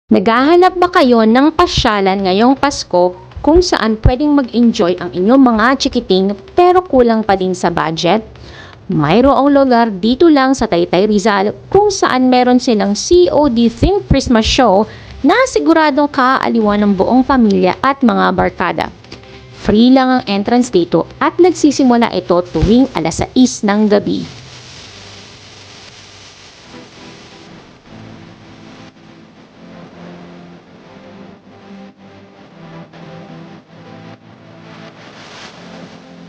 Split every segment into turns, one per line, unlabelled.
Naghahanap ba kayo ng pasyalan ngayong Pasko kung saan pwedeng mag-enjoy ang inyong mga chikiting pero kulang pa din sa budget? Mayroong lugar dito lang sa Taytay Rizal kung saan meron silang COD themed Christmas show na siguradong kaaaliwan ng buong pamilya at mga barkada. Free lang ang entrance dito at nagsisimula ito tuwing alas 6 ng gabi.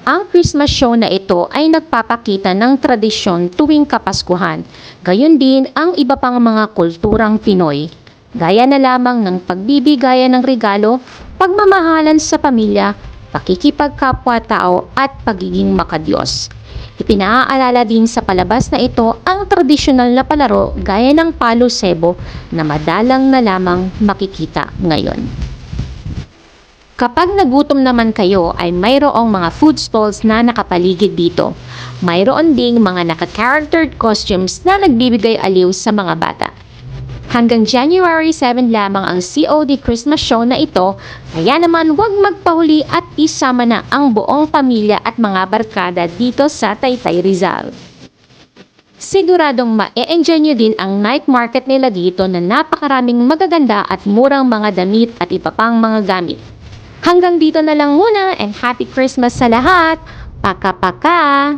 Ang Christmas show na ito ay nagpapakita ng tradisyon tuwing Kapaskuhan. Gayon din ang iba pang mga kulturang Pinoy. Gaya na lamang ng pagbibigayan ng regalo, pagmamahalan sa pamilya, pakikipagkapwa-tao at pagiging makadiyos. Ipinaalala din sa palabas na ito ang tradisyonal na palaro gaya ng palo sebo na madalang na lamang makikita ngayon. Kapag nagutom naman kayo ay mayroong mga food stalls na nakapaligid dito. Mayroon ding mga naka-charactered costumes na nagbibigay aliw sa mga bata. Hanggang January 7 lamang ang COD Christmas show na ito, kaya naman huwag magpahuli at isama na ang buong pamilya at mga barkada dito sa Taytay Rizal. Siguradong ma-e-enjoy nyo din ang night market nila dito na napakaraming magaganda at murang mga damit at iba pang mga gamit. Hanggang dito na lang muna and Happy Christmas sa lahat! Paka-paka!